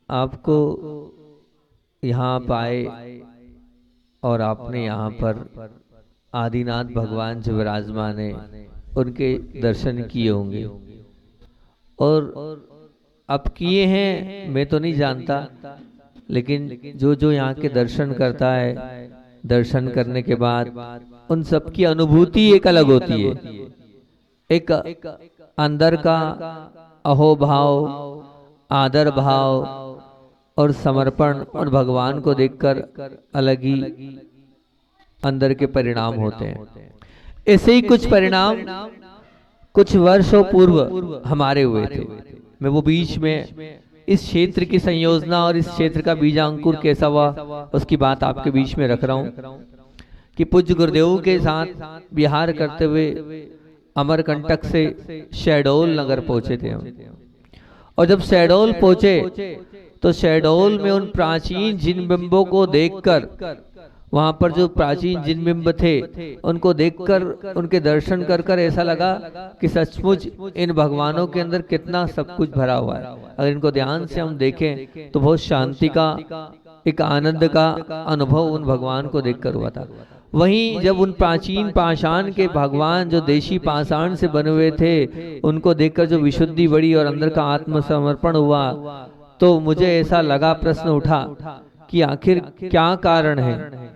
आपको यहाँ पाए और आपने यहाँ पर आदिनाथ भगवान जो विराजमान है उनके दर्शन किए होंगे। और अब किए हैं मैं तो नहीं जानता, लेकिन जो जो यहाँ के दर्शन करता है, दर्शन करने के बाद उन सबकी अनुभूति एक अलग होती है। एक अंदर का अहोभाव, आदर भाव और समर्पण और भगवान को देखकर अलग ही अंदर के परिणाम होते हैं। ऐसे ही कुछ परिणाम कुछ वर्षों पूर्व हमारे हुए थे। मैं वो बीच में इस क्षेत्र की संयोजना और इस क्षेत्र का बीजांकुर कैसा हुआ उसकी बात आपके बीच में रख रहा हूँ कि पूज्य गुरुदेव के साथ विहार करते हुए अमरकंटक से शहडोल नगर पहुंचे थे हम। और जब शहडोल पहुंचे तो शहडोल में उन प्राचीन जिन बिंबों को देखकर, वहां पर जो प्राचीन जिन बिंब थे उनको देखकर, उनके दर्शन कर कर ऐसा लगा कि सचमुच इन भगवानों के अंदर कितना सब कुछ भरा हुआ है। अगर इनको ध्यान से हम देखें तो बहुत शांति का, एक आनंद का अनुभव उन भगवान को देखकर हुआ था। वहीं जब उन प्राचीन पाषाण के भगवान जो देशी पाषाण से बने हुए थे उनको देखकर जो विशुद्धि बढ़ी और अंदर का आत्मसमर्पण हुआ, तो मुझे ऐसा लगा, प्रश्न उठा कि आखिर क्या कारण है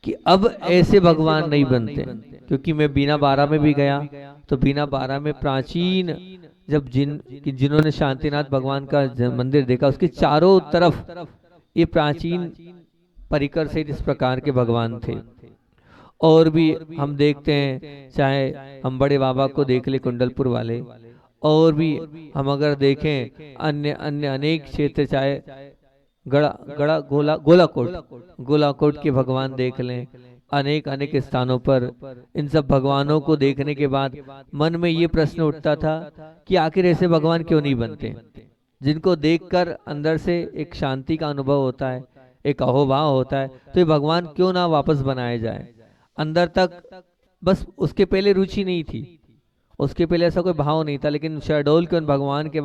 कि अब ऐसे भगवान नहीं बनते। क्योंकि मैं बीना बारा में भी गया तो बीना बारा में प्राचीन जब जिन्होंने शांतिनाथ भगवान का मंदिर देखा, उसके चारों तरफ ये प्राचीन परिकर से इस प्रकार के भगवान थे। और भी हम देखते हैं, चाहे हम बड़े बाबा को देख ले कुंडलपुर वाले, और भी हम अगर देखें अन्य अन्य अनेक क्षेत्र, चाहे गड़ा गड़ा गोलाकोट के भगवान देख लें, अनेक अनेक स्थानों पर इन सब भगवानों को देखने के बाद मन में ये प्रश्न उठता था कि आखिर ऐसे भगवान क्यों नहीं बनते, जिनको देखकर अंदर से एक शांति का अनुभव होता है, एक अहोभाव होता है। तो ये भगवान क्यों ना वापस बनाए जाए। अंदर तक बस उसके पहले रुचि नहीं थी, उसके पहले ऐसा कोई भाव नहीं था, लेकिन शहडोल के उन भगवान के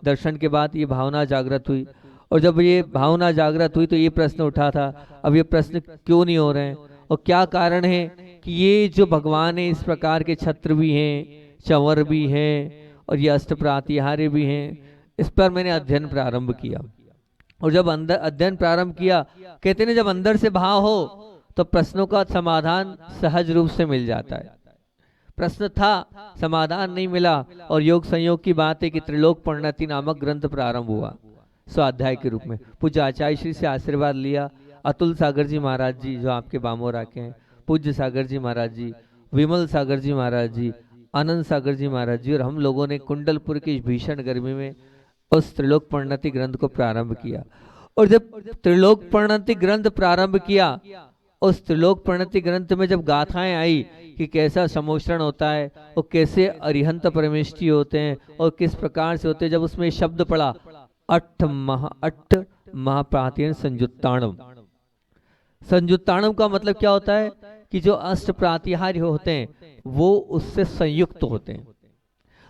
दर्शन के बाद ये भावना जागृत हुई। और जब ये भावना जागृत हुई तो ये प्रश्न उठा था, अब ये प्रश्न क्यों नहीं हो रहे हैं और क्या कारण है कि ये जो भगवान है इस प्रकार के छत्र भी हैं, चंवर भी हैं और ये अष्ट प्रातिहार्य भी हैं। इस पर मैंने अध्ययन प्रारंभ किया। और जब अंदर अध्ययन प्रारंभ किया, कहते हैं जब अंदर से भाव हो तो प्रश्नों का समाधान सहज रूप से मिल जाता है। प्रश्न था, समाधान नहीं मिला, और योग संयोग की बात है कि त्रिलोक प्रणति नामक ग्रंथ प्रारंभ हुआ स्वाध्याय के रूप में। पूज्य आचार्य श्री से आशीर्वाद लिया। अतुल सागर जी महाराज जी जो आपके बामोर आके हैं, पूज्य सागर जी महाराज जी, विमल सागर जी महाराज जी, आनंद सागर जी महाराज जी, और हम लोगों ने कुंडलपुर की भीषण गर्मी में उस त्रिलोक प्रणति ग्रंथ को प्रारंभ किया। और जब त्रिलोक प्रणति ग्रंथ प्रारंभ किया, उस त्रिलोक प्रणति ग्रंथ में जब गाथाएं आई कि कैसा समोषण होता है और कैसे अरिहंत परमेष्टि होते हैं और किस प्रकार से होते हैं, जब उसमें शब्द पड़ा अट्ठ महाप्रातिहर्य संयुत्ताणम। संयुत्ताणम का मतलब क्या होता है कि जो अष्ट प्रातिहार्य होते हैं वो उससे संयुक्त होते हैं।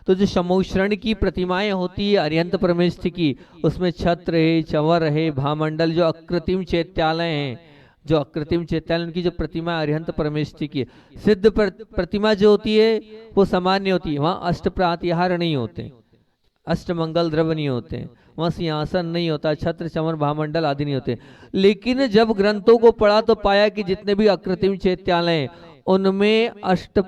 तो जो समोषण की प्रतिमाएं होती है अरिहंत परमेष्टि की, उसमें छत्र है, चंवर है, भामंडल, जो अकृत्रिम चैत्यालय हैं, जो अकृत्रिम चैत्यालय उनकी जो प्रतिमा अरिहंत परमेष्टि की, सिद्ध प्रतिमा जो होती है वो सामान्य होती है, वहाँ अष्ट प्रातिहार्य नहीं होते, अष्ट मंगल द्रव्य नहीं होते, वहाँ सिंहासन नहीं होता, छत्र चंवर भामंडल आदि नहीं होते। लेकिन जब ग्रंथों को पढ़ा तो पाया कि जितने भी अकृत्रिम चैत्यालय हैं उनमें अष्ट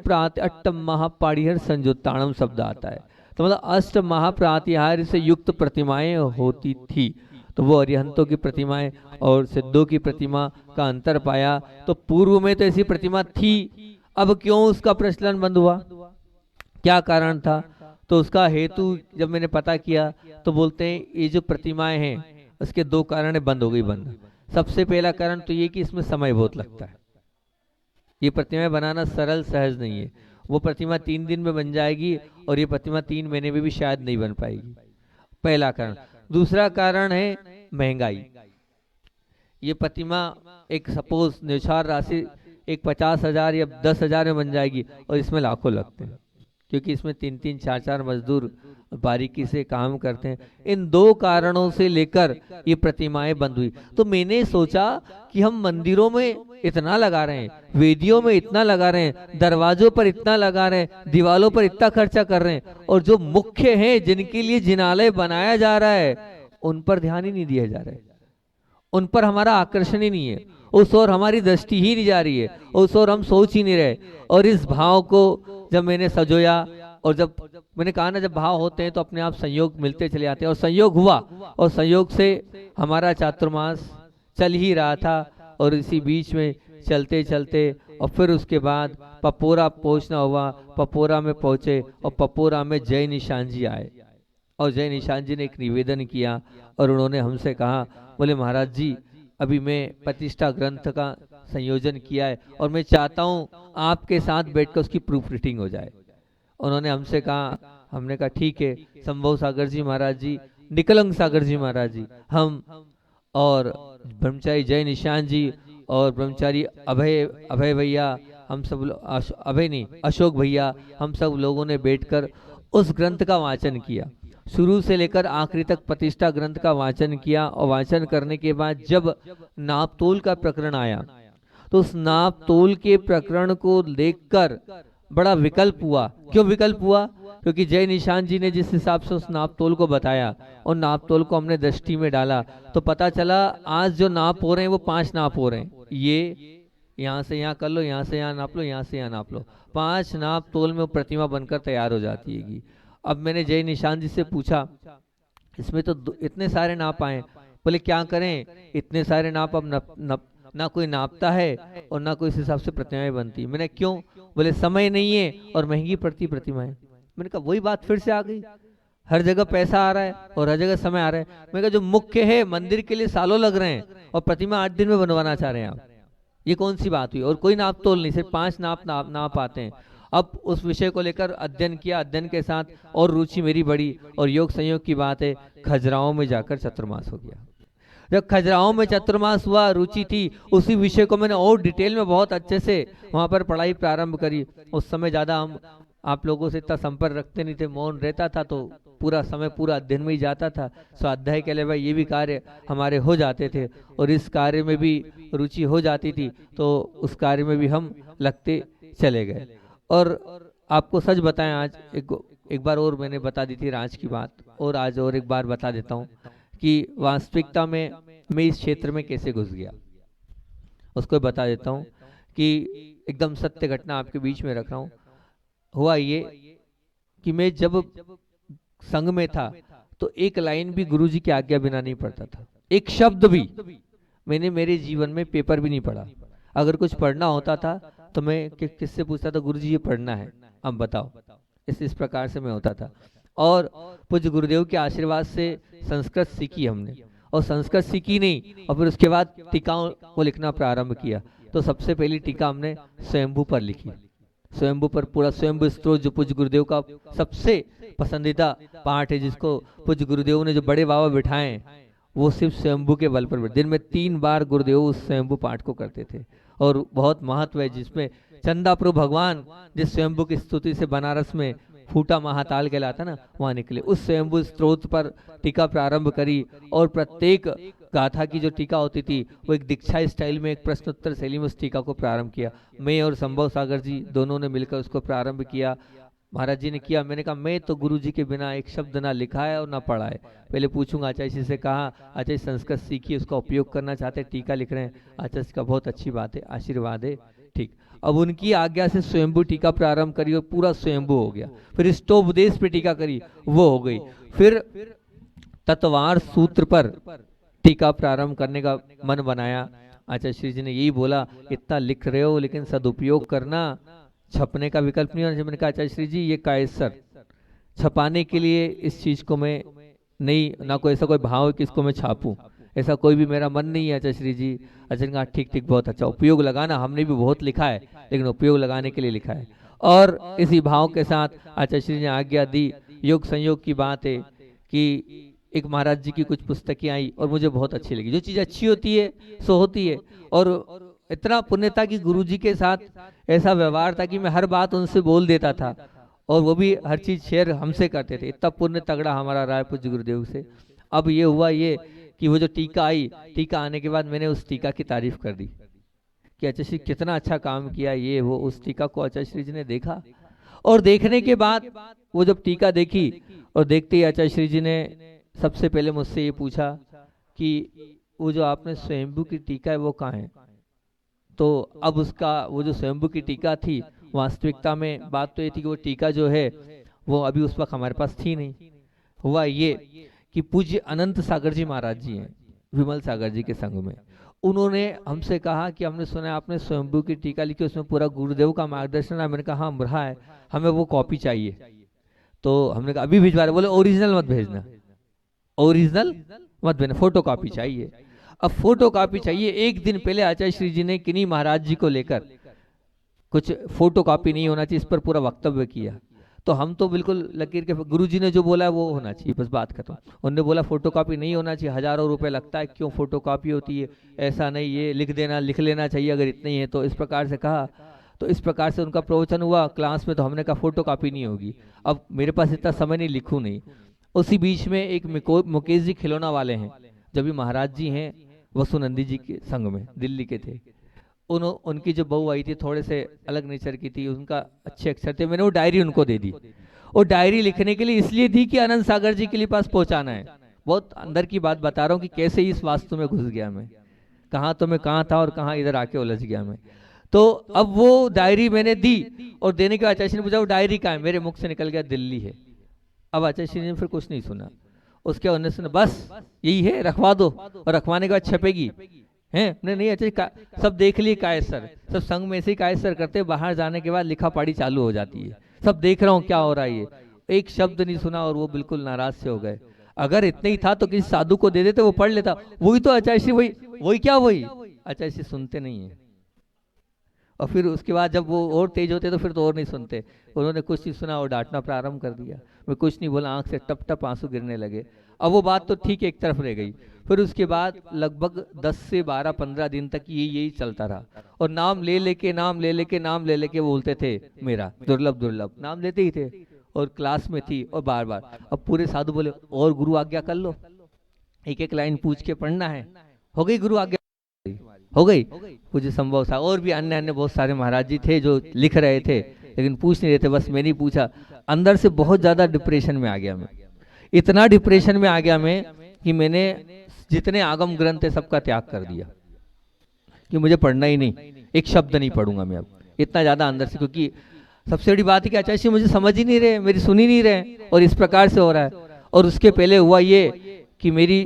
महापाणिहर्य संयुत्ताणम शब्द आता है। तो मतलब अष्ट महाप्रातिहार्य से युक्त प्रतिमाएं होती थी। तो वो अरिहंतों की प्रतिमाएं और सिद्धों की प्रतिमा का अंतर पाया। तो पूर्व में तो ऐसी प्रतिमा थी, अब क्यों उसका प्रचलन बंद हुआ, क्या कारण था? तो उसका हेतु जब मैंने पता किया तो बोलते हैं ये जो प्रतिमाएं हैं उसके दो कारण है, बंद हो गई बंद। सबसे पहला कारण तो ये कि इसमें समय बहुत लगता है, ये प्रतिमाएं बनाना सरल सहज नहीं है। वो प्रतिमा 3 दिन में बन जाएगी और ये प्रतिमा 3 महीने में भी शायद नहीं बन पाएगी, पहला कारण। दूसरा कारण है महंगाई। ये प्रतिमा एक सपोज न्यौछावर राशि एक 50,000 या 10,000 में बन जाएगी और इसमें लाखों लगते हैं, क्योंकि इसमें 3-3 4-4 मजदूर बारीकी से काम करते हैं। इन दो कारणों से लेकर ये प्रतिमाएं बंद हुई। तो मैंने सोचा कि हम मंदिरों में इतना लगा रहे हैं, वेदियों में इतना लगा रहे हैं, दरवाजों पर इतना लगा रहे हैं, दीवालों पर इतना खर्चा कर रहे हैं, और जो मुख्य हैं जिनके लिए जिनालय बनाया जा रहा है उन पर ध्यान ही नहीं दिया जा रहा है, उन पर हमारा आकर्षण ही नहीं है, उस ओर हमारी दृष्टि ही नहीं जा रही है, उस ओर हम सोच ही नहीं रहे। और इस भाव को जब मैंने सजोया, और जब मैंने कहा ना, जब भाव होते हैं तो अपने आप संयोग मिलते चले आते हैं, और संयोग हुआ, और संयोग से हमारा चातुर्मास चल ही रहा था। और इसी बीच में चलते चलते और फिर उसके बाद पपोरा पहुंचना हुआ। पपोरा में पहुंचे और पपोरा में जय निशान जी आए, और जय निशान जी ने एक निवेदन किया, और उन्होंने हमसे कहा, बोले महाराज जी अभी मैं प्रतिष्ठा ग्रंथ का संयोजन किया है और मैं चाहता हूँ आपके साथ बैठकर उसकी प्रूफ रीडिंग हो जाए। उन्होंने हमसे कहा, हमने कहा ठीक है, संभव सागर जी महाराज जी, निकलंग सागर जी महाराज जी, हम और ब्रह्मचारी जय निशान जी और ब्रह्मचारी अभय भैया, हम सब अभय नहीं अशोक भैया, हम सब लोगों ने बैठकर उस ग्रंथ का वाचन किया, शुरू से लेकर आखिरी तक प्रतिष्ठा ग्रंथ का वाचन किया। और वाचन करने के बाद जब नापतोल का प्रकरण आया तो उस नापतोल के प्रकरण को देखकर बड़ा विकल्प हुआ। क्यों विकल्प हुआ? क्योंकि जय निशान जी ने जिस हिसाब से उस नापतोल को बताया और नापतोल को हमने दृष्टि में डाला तो पता चला आज जो नाप हो रहे हैं वो 5 नाप हो रहे हैं। ये यहाँ से यहाँ कर लो, यहाँ से यहाँ नाप लो, यहाँ से यहाँ नाप लो, 5 नाप तोल में वो प्रतिमा बनकर तैयार हो जाती है। अब मैंने जय निशान जी से पूछा, इसमें तो इतने सारे नाप आए, बोले क्या करें, इतने सारे नाप अब ना कोई नापता है और ना कोई इस हिसाब से प्रतिमाएं बनती। मैंने क्यों? बोले समय नहीं है और महंगी पड़ती प्रतिमाएं। मैंने कहा वही बात फिर से आ गई, हर जगह पैसा आ रहा है और हर जगह समय आ रहा है। मैंने कहा जो मुख्य है मंदिर के लिए सालों लग रहे हैं और प्रतिमा 8 दिन में बनवाना चाह रहे हैं आप, ये कौन सी बात हुई? और कोई नाप तोल नहीं, सिर्फ 5 नाप आते हैं। अब उस विषय को लेकर अध्ययन किया, अध्ययन के साथ और रुचि मेरी बढ़ी और योग संयोग की बात है खजुराहो में जाकर चतुर्मास हो गया। जब खजुराहो में चतुर्मास हुआ, रुचि थी, उसी विषय को मैंने और डिटेल में बहुत अच्छे से वहाँ पर पढ़ाई प्रारंभ करी। उस समय ज़्यादा हम आप लोगों से इतना संपर्क रखते नहीं थे, मौन रहता था, तो पूरा समय पूरा अध्ययन में ही जाता था। स्वाध्याय के अलावा ये भी कार्य हमारे हो जाते थे और इस कार्य में भी रुचि हो जाती थी, तो उस कार्य में भी हम लगते चले गए। और आपको सच बताएं, आज एक बार और मैंने बता दी थी राज की बात, और आज और एक बार बता देता हूँ कि वास्तविकता में मैं इस क्षेत्र में कैसे घुस गया, उसको बता देता हूँ कि एकदम सत्य घटना आपके बीच में रख रहा हूँ। हुआ ये कि मैं जब संघ में था तो एक लाइन भी गुरुजी की आज्ञा बिना नहीं पढ़ता था, एक शब्द भी। मैंने मेरे जीवन में पेपर भी नहीं पढ़ा। अगर कुछ पढ़ना होता था तो मैं किससे पूछता था, गुरुजी ये पढ़ना है, अब बताओ। इस प्रकार से मैं होता था। और पूज्य गुरुदेव के आशीर्वाद से संस्कृत सीखी हमने, और संस्कृत सीखी नहीं और फिर उसके बाद टीकाओं को लिखना प्रारंभ किया। तो सबसे पहली टीका हमने स्वयंभू पर लिखी, स्वयंभू पर पूरा स्वयंभू स्तोत्र जो पूज्य गुरुदेव का सबसे पसंदीदा पाठ है, जिसको पूज्य गुरुदेव ने जो बड़े बाबा बिठाए वो सिर्फ स्वयंभू के बल पर। दिन में 3 बार गुरुदेव उस स्वयंभू पाठ को करते थे और बहुत महत्व है, जिसमें चंदाप्रभु भगवान जिस स्वयंभू की स्तुति से बनारस में फूटा महाताल कहलाता ना, वहां निकले। उस स्वयंभू स्त्रोत पर टीका प्रारंभ करी और प्रत्येक गाथा की जो टीका होती थी वो एक दीक्षा स्टाइल में, एक प्रश्नोत्तर शैली में उस टीका को प्रारंभ किया। मैं और संभव सागर जी दोनों ने मिलकर उसको प्रारंभ किया। महाराज जी ने किया, मैंने कहा मैं तो गुरु जी के बिना एक शब्द ना लिखा है और ना पढ़ा है। पहले पूछूंगा आचार्य जी से, कहा आचार्य संस्कृत सीखी, उसका उपयोग करना चाहते, टीका लिख रहे हैं। आचार्य जी का बहुत अच्छी बात है, आशीर्वाद है, ठीक। अब उनकी आज्ञा से स्वयंभू टीका प्रारंभ करी और पूरा स्वयंभू हो गया। फिर इष्टोपदेश पे टीका करी, वो हो गई। फिर तत्वार सूत्र पर टीका प्रारंभ करने का मन बनाया। आचार्य श्री जी ने यही बोला, इतना लिख रहे हो लेकिन सदुपयोग करना, छपने का विकल्प नहीं होना चाहिए। मैंने कहा आचार्य श्री जी ये कायसर छपाने के लिए इस चीज को मैं नहीं, ना कोई ऐसा कोई भाव है कि इसको मैं छापूं, ऐसा कोई भी मेरा मन नहीं है आचार्य श्री जी। आचार्य कहा ठीक ठीक, बहुत अच्छा, उपयोग लगाना, हमने भी बहुत लिखा है लेकिन उपयोग लगाने के लिए लिखा है। और इसी भाव के साथ आचार्य श्री जी ने आज्ञा दी। योग संयोग की बात है कि एक महाराज जी की कुछ पुस्तकें आई और मुझे बहुत अच्छी लगी। जो चीज अच्छी होती है सो होती है, और इतना पुण्य था कि गुरु जी के साथ ऐसा व्यवहार था कि मैं हर बात उनसे बोल देता था और वो भी हर चीज़ शेयर हमसे करते थे। इतना पुण्य तगड़ा हमारा राय पूज्य गुरुदेव से। अब ये हुआ ये कि वो जो टीका आई, टीका आने के बाद मैंने उस टीका की तारीफ कर दी कि आचार्य श्री कितना अच्छा काम किया, ये वो। उस टीका को आचार्य श्री जी ने देखा और देखने के बाद वो जब टीका देखी और देखते ही आचार्य श्री जी ने सबसे पहले मुझसे ये पूछा कि वो जो आपने स्वयंभू की टीका है वो कहाँ है। तो अब उसका वो जो स्वयंभू की टीका थी, वास्तविकता में बात तो ये थी कि वो टीका जो है वो अभी उस वक्त हमारे पास थी नहीं। हुआ ये कि पूज्य अनंत सागर जी महाराज जी हैं विमल सागर जी के संग में, उन्होंने हमसे कहा कि हमने सुना है आपने स्वयंभू की टीका लिखी, उसमें पूरा गुरुदेव का मार्गदर्शन है। मैंने कहा हाँ रहा है, हमें वो कॉपी चाहिए। तो हमने कहा अभी भिजवा रहे। बोले ओरिजिनल मत भेजना, ओरिजिनल मत भेजना, फोटो कॉपी चाहिए। अब फोटो कॉपी चाहिए। एक दिन पहले आचार्य श्री जी ने किन्हीं महाराज जी को लेकर कुछ फोटो कॉपी नहीं होना चाहिए इस पर पूरा वक्तव्य किया। तो हम तो बिल्कुल लकीर के, गुरु जी ने जो बोला है वो होना चाहिए, बस बात खत्म। उन्होंने बोला फोटो कॉपी नहीं होना चाहिए, हजारों रुपए लगता है, क्यों फोटो कॉपी होती है, ऐसा नहीं, ये लिख देना, लिख लेना चाहिए अगर इतनी है तो। इस प्रकार से कहा। तो इस प्रकार से उनका प्रवचन हुआ क्लास में। तो हमने कहा फोटो कॉपी नहीं होगी। अब मेरे पास इतना समय नहीं, लिखूं नहीं। उसी बीच में एक मुकेश जी खिलौना वाले हैं, जब भी महाराज जी हैं वसुनंदी जी के संग में, दिल्ली के थे। उनकी जो बहू आई थी थोड़े से अलग नेचर की थी, उनका अच्छे अक्षर थे। मैंने वो डायरी उनको दे दी। वो डायरी लिखने के लिए इसलिए दी कि अनंत सागर जी के लिए पास पहुंचाना है। बहुत अंदर की बात बता रहा हूँ कि कैसे इस वास्तु में घुस गया मैं, कहाँ तो मैं कहाँ था और कहाँ इधर आके उलझ गया मैं। तो अब वो डायरी मैंने दी और देने के बाद आचार्य ने पूछा वो डायरी कहाँ है। मेरे मुख से निकल गया दिल्ली है। अब आचार्य ने फिर कुछ नहीं सुना। उसके बाद सुना बस यही है, रखवा दो, और रखवाने के बाद छपेगी हैं। नहीं अच्छा सब देख लिए कायसर, सब संग में से ही कायसर करते, बाहर जाने के बाद लिखा पढ़ी चालू हो जाती है। सब देख रहा हूँ क्या हो रहा है, ये एक शब्द नहीं सुना और वो बिल्कुल नाराज से हो गए। अगर इतना ही था तो किसी साधु को दे देते, वो पढ़ लेता। वही तो आचार्य श्री, वही क्या वही आचार्य श्री सुनते नहीं है। और फिर उसके बाद जब वो और तेज होते तो फिर तो और नहीं सुनते। उन्होंने कुछ नहीं सुना और डांटना प्रारंभ कर दिया। मैं कुछ नहीं बोला, आंख से टप टप आंसू गिरने लगे। अब वो बात तो ठीक एक तरफ रह गई। फिर उसके बाद लगभग 10 से 12-15 दिन तक यही चलता रहा। और नाम ले लेके बोलते थे मेरा दुर्लभ दुर्लभ, नाम लेते ही थे। और क्लास में थी और बार बार। अब पूरे साधु बोले और गुरु आज्ञा कर लो, एक एक लाइन पूछ के पढ़ना है। हो गई गुरु आज्ञा, हो गई। पूज्य संभव था, और भी अन्य बहुत सारे महाराज जी थे जो लिख रहे थे लेकिन पूछ नहीं रहे थे, बस मैंने पूछा। अंदर से बहुत ज्यादा डिप्रेशन में आ गया मैं, इतना डिप्रेशन में आ गया मैं कि मैंने जितने आगम ग्रंथ है सबका त्याग कर दिया कि मुझे पढ़ना ही नहीं, एक शब्द नहीं पढ़ूंगा मैं अब। इतना ज्यादा अंदर से, क्योंकि सबसे बड़ी बात है कि आचार्य जी मुझे समझ ही नहीं रहे, मेरी सुन ही नहीं रहे, और इस प्रकार से हो रहा है। और उसके पहले हुआ ये कि मेरी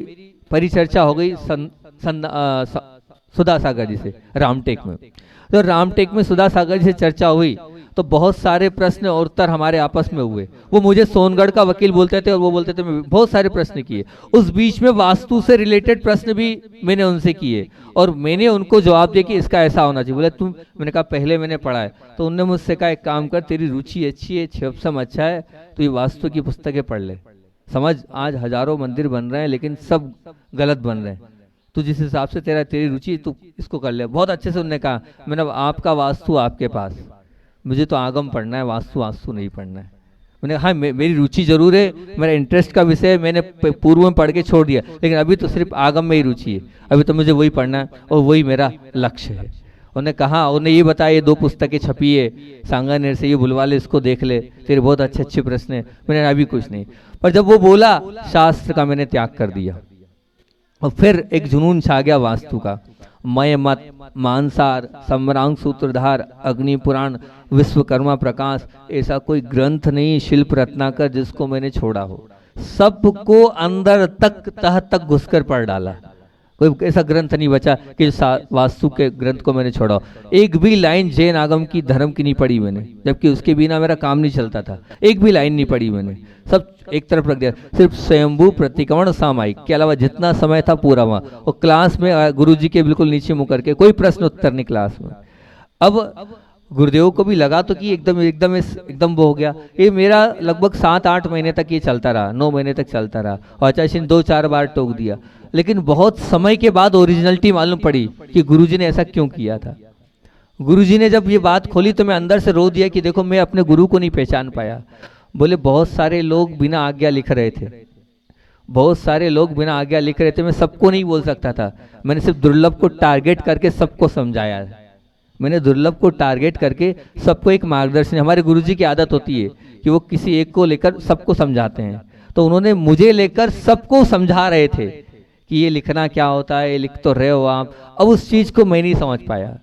परिचर्चा हो गई सुधा सागर जी से रामटेक में। तो रामटेक में सुधा सागर जी से चर्चा हुई तो बहुत सारे प्रश्न और उत्तर हमारे आपस में हुए। वो मुझे सोनगढ़ का वकील बोलते थे और वो बोलते थे, मैं बहुत सारे प्रश्न किए। उस बीच में वास्तु से रिलेटेड प्रश्न भी मैंने उनसे किए और मैंने उनको जवाब दिया कि इसका ऐसा होना चाहिए। बोले तुम, मैंने कहा पहले मैंने पढ़ा है। तो उन्होंने मुझसे कहा एक काम कर, तेरी रुचि अच्छी है, छपसम अच्छा है, तो ये वास्तु की पुस्तकें पढ़ ले। समझ, आज हजारों मंदिर बन रहे हैं लेकिन सब गलत बन रहे हैं, तो जिस हिसाब से तेरी रुचि तू इसको कर ले। बहुत अच्छे से उन्होंने कहा। मैंने आपका वास्तु आपके पास, मुझे तो आगम पढ़ना है, वास्तु नहीं पढ़ना है। मैंने हाँ मेरी रुचि जरूर है, मेरा इंटरेस्ट का विषय मैंने पूर्व में पढ़ के छोड़ दिया, लेकिन अभी तो सिर्फ आगम में ही रुचि है, अभी तो मुझे वही पढ़ना है और वही मेरा लक्ष्य है। उन्होंने कहा, उन्हें ये बताया ये 2 पुस्तकें छपी है सांगानेर से, ये बुलवा ले, इसको देख ले, तेरे बहुत अच्छे अच्छे प्रश्न है। मैंने अभी कुछ नहीं, पर जब वो बोला शास्त्र का मैंने त्याग कर दिया। और फिर एक जुनून छा गया वास्तु का। मय मत, मानसार, सम्रांग सूत्रधार, अग्नि पुराण, विश्वकर्मा प्रकाश, ऐसा कोई ग्रंथ नहीं शिल्प रत्नाकर जिसको मैंने छोड़ा हो। सबको अंदर तक तह तक घुसकर पढ़ डाला। कोई ऐसा ग्रंथ नहीं बचा कि वास्तु के ग्रंथ को मैंने छोड़ा। एक भी लाइन जैन आगम की धर्म की नहीं पढ़ी मैंने, जबकि उसके बिना मेरा काम नहीं चलता था। एक भी लाइन नहीं पढ़ी मैंने, सब एक तरफ रख दिया। सिर्फ स्वयंभू, प्रतिक्रमण, सामायिक के अलावा जितना समय था पूरा वहाँ। और क्लास में गुरुजी के बिल्कुल नीचे मुँह करके, कोई प्रश्न उत्तर नहीं क्लास में। अब गुरुदेव को भी लगा तो कि एकदम वो हो गया। ये मेरा लगभग 7-8 महीने तक ये चलता रहा, 9 महीने तक चलता रहा। और आचार्य ने 2-4 बार टोक दिया, लेकिन बहुत समय के बाद ओरिजिनलिटी मालूम पड़ी कि गुरुजी ने ऐसा क्यों किया था। गुरुजी ने जब ये बात खोली तो मैं अंदर से रो दिया कि देखो मैं अपने गुरु को नहीं पहचान पाया। बोले बहुत सारे लोग बिना आज्ञा लिख रहे थे, बहुत सारे लोग बिना आज्ञा लिख रहे थे, मैं सबको नहीं बोल सकता था। मैंने सिर्फ दुर्लभ को टारगेट करके सबको समझाया है। मैंने दुर्लभ को टारगेट करके सबको एक मार्गदर्शन, हमारे गुरुजी की आदत होती है कि वो किसी एक को लेकर सबको समझाते हैं, तो उन्होंने मुझे लेकर सबको समझा रहे थे कि ये लिखना क्या होता है, ये लिख तो रहे हो आप। अब उस चीज को मैं नहीं समझ पाया,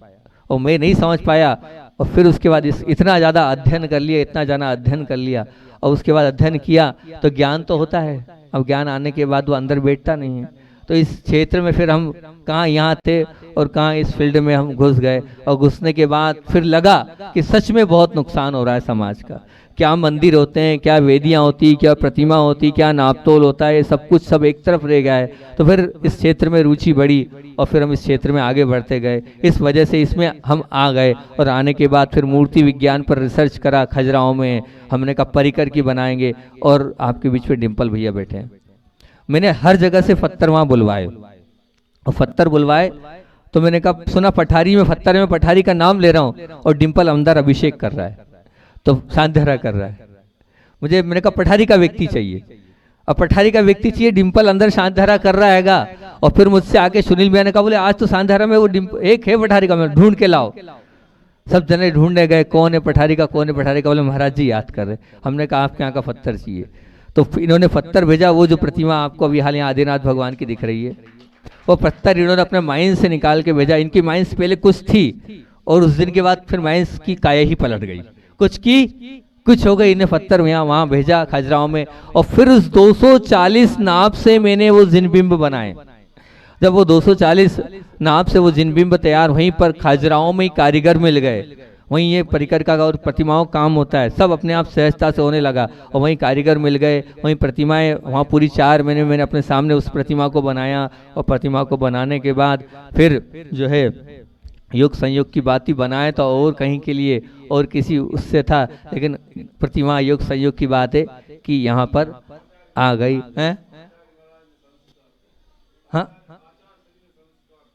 और मैं नहीं समझ पाया, और फिर उसके बाद इतना ज़्यादा अध्ययन कर लिया, इतना ज़्यादा अध्ययन कर लिया, और उसके बाद अध्ययन किया तो ज्ञान तो होता है। अब ज्ञान आने के बाद वो अंदर बैठता नहीं है। तो इस क्षेत्र में फिर हम कहाँ यहाँ थे और कहाँ इस फील्ड में हम घुस गए, और घुसने के बाद फिर लगा कि सच में बहुत नुकसान हो रहा है समाज का। क्या मंदिर होते हैं, क्या वेदियाँ होती, क्या प्रतिमा होती, क्या नापतोल होता है, सब कुछ सब एक तरफ रह गया है। तो फिर इस क्षेत्र में रुचि बढ़ी और फिर हम इस क्षेत्र में आगे बढ़ते गए। इस वजह से इसमें हम आ गए, और आने के बाद फिर मूर्ति विज्ञान पर रिसर्च करा खजुराहो में। हमने कहा परिकर की बनाएंगे, और आपके बीच में डिम्पल भैया बैठे हैं। मैंने हर जगह से पत्थर वहाँ बुलवाए, और पत्थर बुलवाए तो मैंने कहा सुना पठारी में, पत्थर में पठारी का नाम ले रहा हूँ, और डिम्पल अंदर अभिषेक कर रहा है, तो सांध्यहरा कर रहा है। मैंने कहा पठारी का व्यक्ति चाहिए, अब पठारी का व्यक्ति चाहिए, डिम्पल अंदर सांध्यहरा कर रहा हैगा। और फिर मुझसे आके सुनील भैया ने कहा बोले आज तो सांध्यहरा में वो एक है पठारी का, मैं ढूंढ के लाओ। सब जने ढूंढने गए कौन है पठारी का, कौन है पठारी का। बोले महाराज जी याद कर रहे। हमने कहा आपके यहाँ का पत्थर चाहिए, तो इन्होंने पत्थर भेजा। वो जो प्रतिमा आपको अभी हाल यहाँ आदिनाथ भगवान की दिख रही है, वो पत्थर इन्होंने अपने माइंड से निकाल के भेजा। इनकी माइंड पहले कुछ थी, और उस दिन के बाद फिर माइंड की काया ही पलट गई, कुछ हो गई। इन्हें पत्थर यहाँ वहाँ भेजा खजुराहो में, और फिर उस 240 नाप से मैंने वो जिनबिंब बनाए। जब वो 240 नाप से वो जिनबिंब तैयार, वहीं पर खजुराहो में ही कारीगर मिल गए। वहीं ये परिकर का और प्रतिमाओं काम होता है, सब अपने आप सहजता से होने लगा, और वहीं कारीगर मिल गए, वहीं प्रतिमाएं वहाँ पूरी 4 महीने मैंने अपने सामने उस प्रतिमा को बनाया। और प्रतिमा को बनाने के बाद फिर जो है योग संयोग की बात ही बनाए तो और कहीं के लिए और किसी उससे था, लेकिन प्रतिमा योग संयोग की बात है कि यहाँ पर आ गई है। हाँ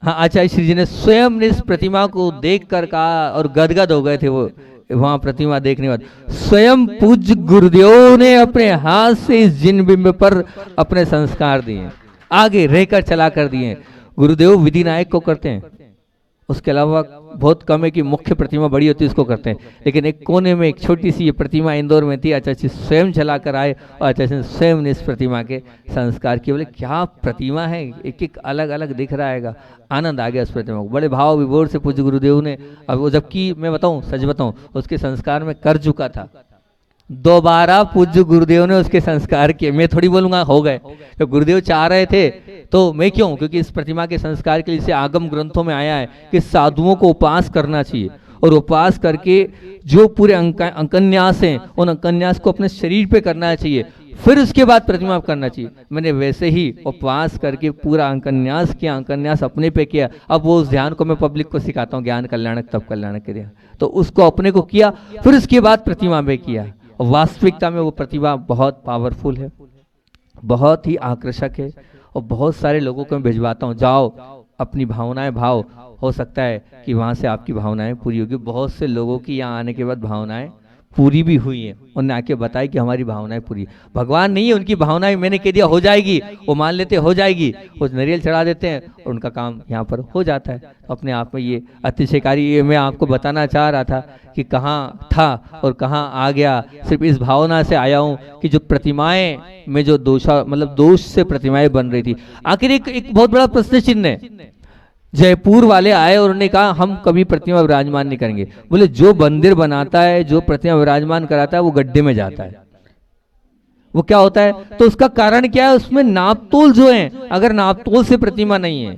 हाँ, आचार्य श्री जी ने स्वयं ने इस प्रतिमा को देख कर कहा, और गदगद हो गए थे वो वहां प्रतिमा देखने बाद। स्वयं पूज्य गुरुदेव ने अपने हाथ से इस जिनबिंब पर अपने संस्कार दिए, आगे रहकर चला कर दिए। गुरुदेव विधि नायक को करते हैं, उसके अलावा बहुत कम है कि मुख्य प्रतिमा बड़ी होती है उसको करते हैं, लेकिन एक कोने में एक छोटी सी ये प्रतिमा इंदौर में थी। आचार्य स्वयं चला कर आए, और आचार्य स्वयं ने इस प्रतिमा के संस्कार किए। बोले क्या प्रतिमा है, एक एक अलग अलग दिख रहा है। आनंद आ गया उस प्रतिमा को, बड़े भाव विभोर से पूज्य गुरुदेव ने। अब वो जबकि मैं बताऊं, सच बताऊं, उसके संस्कार में कर चुका था, दोबारा पूज्य गुरुदेव ने उसके संस्कार किए। मैं थोड़ी बोलूंगा हो गए, तो गुरुदेव चाह रहे थे तो मैं क्यों, क्योंकि इस प्रतिमा के संस्कार के लिए आगम ग्रंथों में आया है कि साधुओं को उपास करना चाहिए, और उपास करके जो पूरे अंकन्यास हैं उन अंकन्यास को अपने शरीर पे करना चाहिए, फिर उसके बाद प्रतिमा करना चाहिए। मैंने वैसे ही उपवास करके पूरा अंकन्यास किया, अंकन्यास अपने पे किया। अब वो उस ध्यान को मैं पब्लिक को सिखाता हूँ, ज्ञान कल्याणक तप कल्याणक के ध्यान, तो उसको अपने को किया, फिर उसके बाद प्रतिमा में किया। वास्तविकता में वो प्रतिभा बहुत पावरफुल है, बहुत ही आकर्षक है, और बहुत सारे लोगों को मैं भिजवाता हूँ, जाओ अपनी भावनाएं भाव, हो सकता है कि वहाँ से आपकी भावनाएं पूरी होगी। बहुत से लोगों की यहाँ आने के बाद भावनाएं पूरी भी हुई हैं, उन्होंने आके बताया कि हमारी भावनाएं पूरी। भगवान नहीं है, उनकी भावनाएं मैंने कह दिया हो जाएगी, वो मान लेते हो जाएगी, वो नारियल चढ़ा देते हैं और उनका काम यहाँ पर हो जाता है। तो अपने आप में ये अतिशयकारी, ये मैं आपको बताना चाह रहा था कि कहाँ था और कहाँ आ गया। सिर्फ इस भावना से आया हूँ कि जो प्रतिमाएं में जो दोष से प्रतिमाएं बन रही थी। आखिर एक बहुत बड़ा प्रश्न चिन्ह है। जयपुर वाले आए और उन्होंने कहा हम कभी प्रतिमा विराजमान नहीं करेंगे। बोले जो मंदिर बनाता है, जो प्रतिमा विराजमान कराता है, वो गड्ढे में जाता है। वो क्या होता है, तो उसका कारण क्या है, उसमें नापतोल जो है, अगर नापतोल से प्रतिमा नहीं है,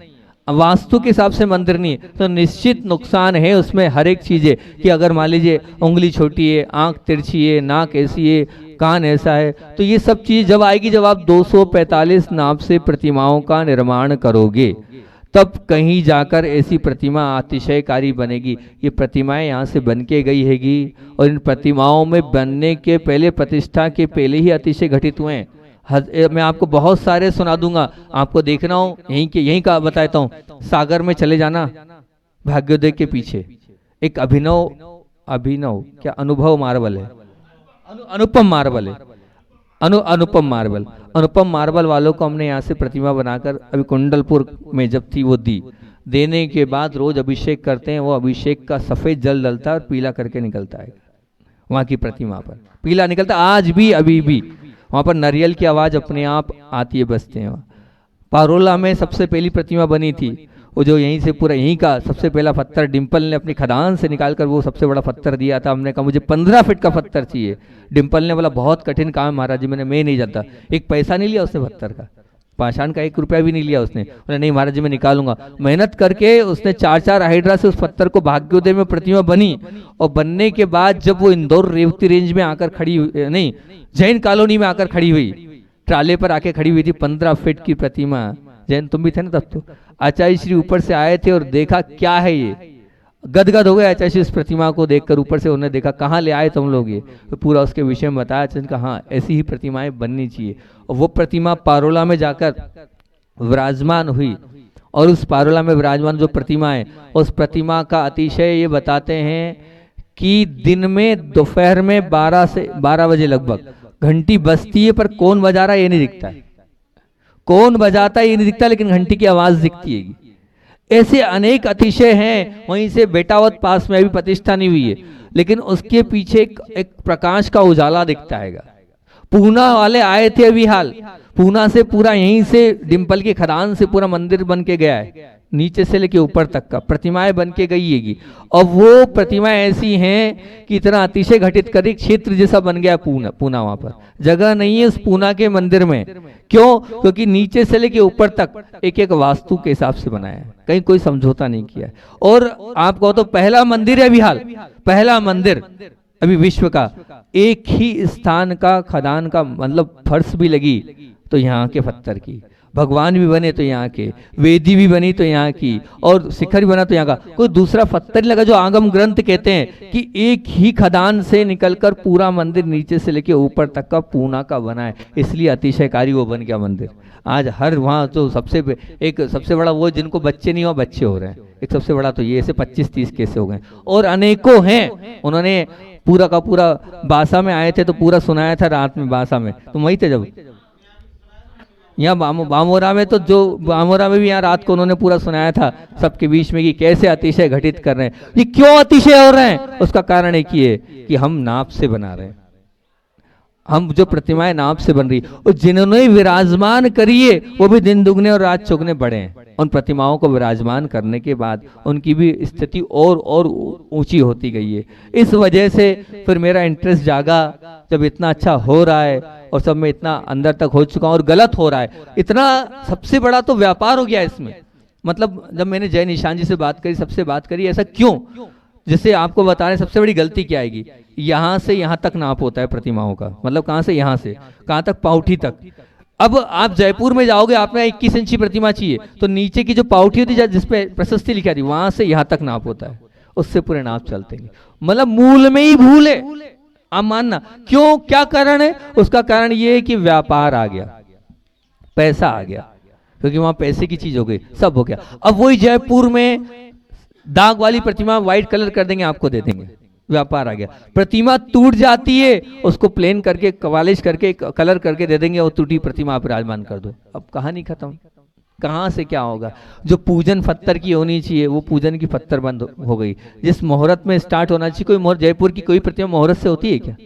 वास्तु के हिसाब से मंदिर नहीं है, तो निश्चित नुकसान है उसमें। हर एक चीज है कि अगर मान लीजिए उंगली छोटी है, आंख तिरछी है, नाक ऐसी है, कान ऐसा है, तो ये सब चीज जब आएगी, जब आप 245 नाप से प्रतिमाओं का निर्माण करोगे, तब कहीं जाकर ऐसी प्रतिमा अतिशयकारी बनेगी। ये प्रतिमाएं यहाँ से बन के गई हैगी, और इन प्रतिमाओं में बनने के पहले, प्रतिष्ठा के पहले ही अतिशय घटित हुए हैं। मैं आपको बहुत सारे सुना दूंगा, आपको देखना हो यहीं का बताता हूँ। सागर में चले जाना, भाग्योदय के पीछे एक अभिनव अभिनव क्या अनुभव मार्बल है, अनुपम मार्बल है, अनुपम मार्बल, अनुपम मार्बल वालों को हमने यहाँ से प्रतिमा बनाकर अभी कुंडलपुर में जब थी वो दी, देने के बाद रोज अभिषेक करते हैं। वो अभिषेक का सफेद जल डलता है और पीला करके निकलता है वहाँ की प्रतिमा पर, पीला निकलता आज भी अभी भी वहाँ पर नारियल की आवाज अपने आप आती है, बजते हैं। पारोला में सबसे पहली प्रतिमा बनी थी, वो जो यहीं से पूरा यहीं का सबसे पहला पत्थर डिम्पल ने अपनी खदान से निकालकर वो सबसे बड़ा पत्थर दिया था। हमने कहा मुझे 15 फीट का पत्थर चाहिए। डिम्पल ने बोला बहुत कठिन काम है महाराज जी, मैं नहीं जानता। एक पैसा नहीं लिया उसने पत्थर का, पाषाण का 1 रुपया भी नहीं लिया उसने। बोला नहीं महाराज जी मैं निकालूंगा। मेहनत करके उसने 4 हाइड्रा से उस पत्थर को भाग्योदय में प्रतिमा बनी। और बनने के बाद जब वो इंदौर रेवती रेंज में आकर खड़ी हुई, नहीं जैन कॉलोनी में आकर खड़ी हुई, ट्राले पर आके खड़ी हुई थी 15 फीट की प्रतिमा। जैन तुम भी थे ना तब तो। आचार्य श्री ऊपर से आए थे और देखा क्या है ये, गदगद हो गए आचार्य श्री इस प्रतिमा को देखकर। ऊपर से उन्होंने देखा कहाँ ले आए तुम लोग ये, तो पूरा उसके विषय में बताया। आचार्य कहा हाँ ऐसी ही प्रतिमाएं बननी चाहिए। और वो प्रतिमा पारोला में जाकर विराजमान हुई। और उस पारोला में विराजमान जो प्रतिमा है, उस प्रतिमा का अतिशय ये बताते हैं कि दिन में दोपहर में 12 बजे लगभग घंटी बजती है, पर कौन बजा रहा है ये नहीं दिखता है, कौन बजाता है ये नहीं दिखता, लेकिन घंटी की आवाज दिखती है। ऐसे अनेक अतिशय हैं। वहीं से बेटावत पास में अभी प्रतिष्ठा नहीं हुई है, लेकिन उसके पीछे एक प्रकाश का उजाला दिखता है। पूना वाले आए थे अभी हाल, पूना से पूरा यहीं से डिम्पल की खदान से पूरा मंदिर बन के गया है, नीचे से लेके ऊपर तक का प्रतिमाएं बन के गई हैगी। और वो प्रतिमाएं ऐसी हैं कि इतना अतिशय घटित कर क्षेत्र जैसा बन गया पूना वहां पर जगह नहीं है उस पूना के मंदिर में। क्यों? क्योंकि नीचे से लेके ऊपर तक एक एक वास्तु के हिसाब से बनाया है, कहीं कोई समझौता नहीं किया है। और आप कहो तो पहला मंदिर है अभी हाल, पहला मंदिर अभी विश्व का, एक ही स्थान का खदान का मतलब फर्श भी लगी तो यहाँ के पत्थर की, भगवान भी बने तो यहाँ के, वेदी भी बनी तो यहाँ की, और शिखर भी बना तो यहाँ का, कोई दूसरा पत्थर लगा। जो आगम ग्रंथ कहते हैं कि एक ही खदान से निकलकर पूरा मंदिर नीचे से लेके ऊपर तक का पूना का बना है, इसलिए अतिशयकारी वो बन गया मंदिर। आज हर वहाँ तो सबसे बड़ा वो जिनको बच्चे नहीं हो बच्चे हो रहे हैं, एक सबसे बड़ा तो ये ऐसे 25-30 कैसे हो गए, और अनेकों हैं। उन्होंने पूरा का पूरा बासा में आए थे तो पूरा सुनाया था रात में, बासा में तुम वही थे जब, यहाँ बामोरा में तो जो बामोरा में भी यहाँ रात को उन्होंने पूरा सुनाया था सबके बीच में कि कैसे अतिशय घटित कर रहे हैं। ये क्यों अतिशय हो रहे हैं? उसका कारण एक ही है कि हम नाप से बना रहे हैं, हम जो प्रतिमाएं नाप से बन रही, और जिन्होंने विराजमान करिए वो भी दिन दुगने और रात चौगने बढ़े हैं। उन प्रतिमाओं को विराजमान करने के बाद उनकी भी स्थिति और ऊंची होती गई है। इस वजह से फिर मेरा इंटरेस्ट जागा, जब इतना अच्छा हो रहा है और सब में इतना अंदर तक हो चुका हूं और गलत हो रहा है, इतना सबसे बड़ा तो व्यापार हो गया इसमें। मतलब जब मैंने जय निशान जी से बात करी, सबसे बात करी, ऐसा क्यों, जैसे आपको बता रहे सबसे बड़ी गलती क्या आएगी, यहाँ से यहाँ तक नाप होता है प्रतिमाओं का, मतलब कहाँ से यहाँ से कहाँ तक, पाउठी तक। अब आप जयपुर में जाओगे, आपने 21 इंची प्रतिमा चाहिए तो नीचे की जो पाउठी होती है जिसपे प्रशस्ति लिखा थी, वहां से यहाँ तक नाप होता है, उससे पूरे नाप चलते हैं। मतलब मूल में ही भूल है, आप मानना। क्यों, क्या कारण है? उसका कारण ये है कि व्यापार आ गया, पैसा आ गया, क्योंकि वहां पैसे की चीज हो गई, सब हो गया। अब वही जयपुर में दाग वाली प्रतिमा व्हाइट कलर कर देंगे, आपको दे देंगे, व्यापार आ गया। प्रतिमा टूट जाती है, उसको प्लेन करके पॉलिश करके कलर करके दे देंगे, वो टूटी प्रतिमा आप विराजमान कर दो। अब कहानी खत्म। कहाँ से क्या होगा? जो पूजन पत्थर की होनी चाहिए वो पूजन की पत्थर बंद हो गई। जिस मुहूर्त में स्टार्ट होना चाहिए, कोई मुहूर्त, जयपुर की कोई प्रतिमा मुहूर्त से होती है क्या?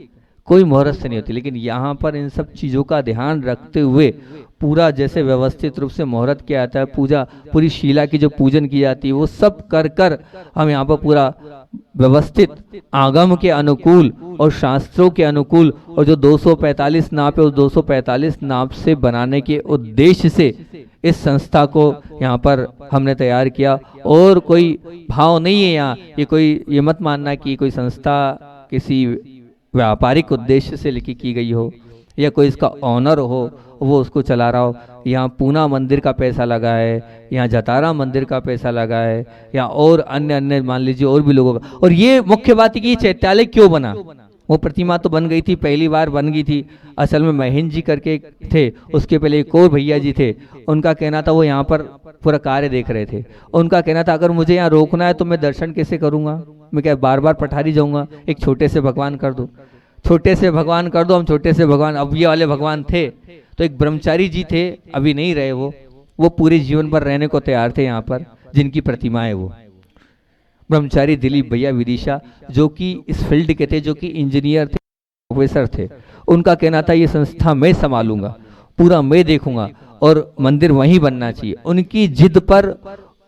कोई मुहूर्त से नहीं होती। लेकिन यहाँ पर इन सब चीजों का ध्यान रखते हुए पूरा जैसे व्यवस्थित रूप से मुहूर्त किया जाता है, पूजा पूरी शिला की जो पूजन की जाती है वो सब कर कर हम यहाँ पर पूरा व्यवस्थित आगम के अनुकूल और शास्त्रों के अनुकूल, और जो 245 नाप है उस 245 नाप से बनाने के उद्देश्य से इस संस्था को यहाँ पर हमने तैयार किया। और कोई भाव नहीं है यहाँ, ये मत मानना कि कोई संस्था किसी व्यापारिक उद्देश्य से लिखी की गई हो या कोई इसका ऑनर हो वो उसको चला रहा हो। यहाँ पूना मंदिर का पैसा लगा है, यहाँ जतारा मंदिर का पैसा लगा है, या और अन्य मान लीजिए और भी लोगों का। और ये मुख्य बात है कि ये चैत्यालय क्यों बना, वो प्रतिमा तो बन गई थी, पहली बार बन गई थी। असल में महेंद्र जी करके थे, उसके पहले एक और भैया जी थे, उनका कहना था वो यहाँ पर पूरा कार्य देख रहे थे। उनका कहना था अगर मुझे यहाँ रोकना है तो मैं दर्शन कैसे करूँगा, मैं क्या बार बार पठारी जाऊँगा, एक छोटे से भगवान कर दो, छोटे से भगवान कर दो। हम छोटे से भगवान, अब ये वाले भगवान थे तो एक ब्रह्मचारी जी थे, अभी नहीं रहे, वो पूरे जीवन पर रहने को तैयार थे यहाँ पर, जिनकी प्रतिमा है वो ब्रह्मचारी दिलीप भैया विदिशा, जो कि इस फील्ड के थे, जो कि इंजीनियर थे, प्रोफेसर थे। उनका कहना था ये संस्था मैं संभालूंगा, पूरा मैं देखूंगा और मंदिर वहीं बनना चाहिए। उनकी जिद पर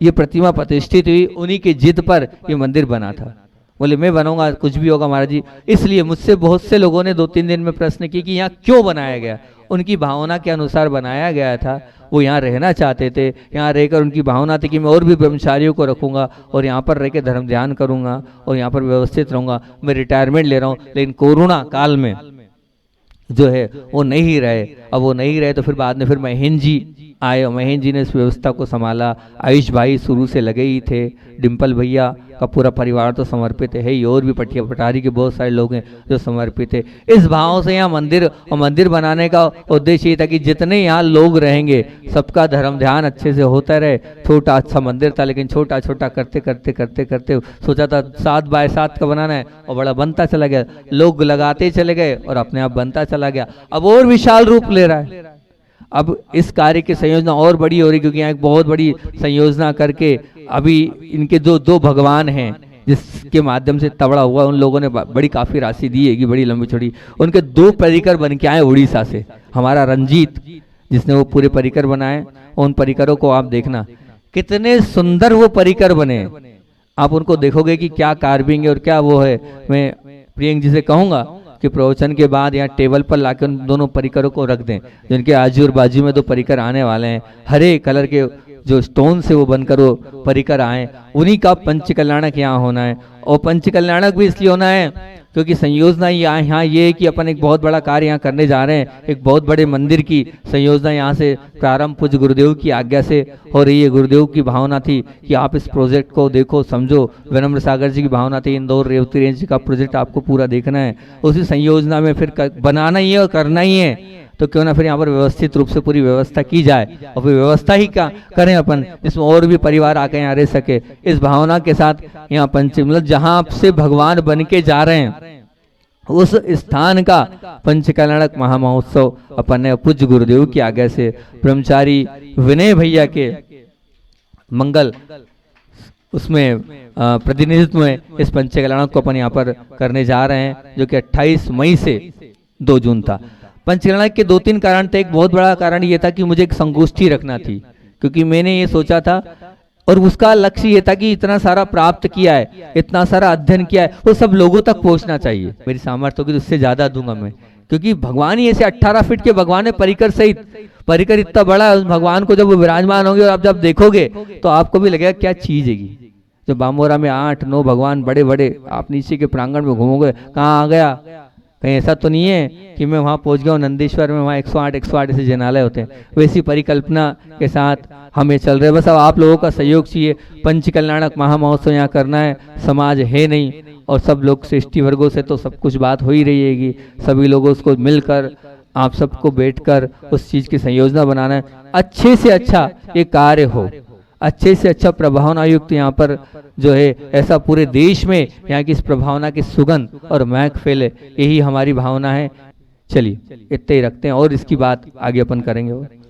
ये प्रतिमा प्रतिष्ठित हुई, उन्हीं की जिद पर ये मंदिर बना था। बोले मैं बनाऊंगा, कुछ भी होगा महाराज जी। इसलिए मुझसे बहुत से लोगों ने 2-3 दिन में प्रश्न किए कि यहाँ क्यों बनाया गया। उनकी भावना के अनुसार बनाया गया था, वो यहाँ रहना चाहते थे। यहाँ रहकर उनकी भावना थी कि मैं और भी ब्रह्मचारियों को रखूंगा और यहाँ पर रह के धर्म ध्यान करूंगा और यहाँ पर व्यवस्थित रहूंगा। मैं रिटायरमेंट ले रहा हूँ, लेकिन कोरोना काल में जो है वो नहीं रहे। अब वो नहीं रहे तो फिर बाद में फिर महेंद्र जी आए, महेंद्र जी ने इस व्यवस्था को संभाला। आयुष भाई शुरू से लगे ही थे, डिम्पल भैया का पूरा परिवार तो समर्पित है ही, और भी पठारी के बहुत सारे लोग हैं जो समर्पित है। इस भाव से यहाँ मंदिर और मंदिर बनाने का उद्देश्य ये था कि जितने यहाँ लोग रहेंगे सबका धर्म ध्यान अच्छे से होता रहे। छोटा अच्छा मंदिर था, लेकिन छोटा छोटा करते करते करते करते सोचा था 7 बाय 7 का बनाना है और बड़ा बनता चला गया, लोग लगाते चले गए और अपने आप बनता चला गया। अब और विशाल रूप ले रहा है। अब इस कार्य की संयोजना और बड़ी हो रही, क्योंकि यहाँ एक बहुत बड़ी संयोजना करके अभी इनके जो 2 भगवान हैं जिसके माध्यम से तबड़ा हुआ, उन लोगों ने बड़ी काफी राशि दी है कि बड़ी लंबी चौड़ी। उनके 2 परिकर बन के आए उड़ीसा से। हमारा रंजीत जिसने वो पूरे परिकर बनाए, उन परिकरों को आप देखना कितने सुंदर वो परिकर बने। आप उनको देखोगे कि क्या कार्विंग है और क्या वो है। मैं प्रियंक जी से कहूंगा कि प्रवचन के बाद यहाँ टेबल पर लाकर उन दोनों परिकरों को रख दें, जिनके आजू और बाजू में 2 परिकर आने वाले हैं। हरे कलर के जो स्टोन से वो बनकर वो परिकर आए, उन्हीं का पंचकल्याणक यहाँ होना है। और पंचकल्याणक भी इसलिए होना है क्योंकि संयोजना यहाँ ये है कि अपन एक बहुत बड़ा कार्य यहाँ करने जा रहे हैं। एक बहुत बड़े मंदिर की संयोजना यहाँ से प्रारंभ पूज्य गुरुदेव की आज्ञा से हो रही है। गुरुदेव की भावना थी कि आप इस प्रोजेक्ट को देखो समझो। विनम्र सागर जी की भावना थी इंदौर रेवती रेंज का प्रोजेक्ट आपको पूरा देखना है। उसी संयोजना में फिर बनाना ही है और करना ही है, तो क्यों ना फिर यहाँ पर व्यवस्थित रूप से पूरी व्यवस्था की जाए और फिर व्यवस्था ही क्या करें अपन, इसमें और भी परिवार आके यहाँ रह सके। इस भावना के साथ यहाँ मतलब जहाँ से भगवान बन के जा रहे हैं उस स्थान का पंचकल्याणक महामहोत्सव अपन ने पूज्य गुरुदेव की आज्ञा से ब्रह्मचारी विनय भैया के मंगल उसमें प्रतिनिधित्व में इस पंचकल्याणक को अपन यहाँ पर करने जा रहे हैं, जो कि 28 मई से 2 जून था। पंचकल्याणक के 2-3 कारण थे। एक बहुत बड़ा कारण ये था कि मुझे एक संगोष्ठी रखना थी, क्योंकि मैंने ये सोचा था और उसका लक्ष्य ये था कि इतना सारा प्राप्त किया है, इतना सारा अध्ययन किया है, वो सब लोगों तक पहुंचना चाहिए। मेरी सामर्थ्य होगी तो उससे ज्यादा दूंगा मैं, क्योंकि भगवान ही ऐसे 18 फीट के भगवान है परिकर सहित। परिकर इतना बड़ा है, उस भगवान को जब वो विराजमान होंगे और आप जब देखोगे तो आपको भी लगेगा क्या चीज है। जो बामोरा में 8-9 भगवान बड़े बड़े, आप नीचे के प्रांगण में घूमोगे कहाँ आ गया, कहीं ऐसा तो नहीं है कि मैं वहाँ पहुँच गया हूँ नंदेश्वर में, वहाँ 108 ऐसे जनालय होते हैं। वैसी परिकल्पना के साथ हमें चल रहे, बस अब आप लोगों का सहयोग चाहिए। पंचकल्याणक महामहोत्सव यहाँ करना है, समाज है नहीं और सब लोग श्रेष्ठी वर्गों से तो सब कुछ बात हो ही रहेगी। सभी लोगों को मिलकर आप सबको बैठकर उस चीज की संयोजना बनाना है, अच्छे से अच्छा ये कार्य हो, अच्छे से अच्छा प्रभावना युक्त यहाँ पर जो है ऐसा पूरे देश में यहाँ की इस प्रभावना की सुगंध और महक फैले, यही हमारी भावना है। चलिए इतने ही रखते हैं और इसकी बात आगे अपन करेंगे।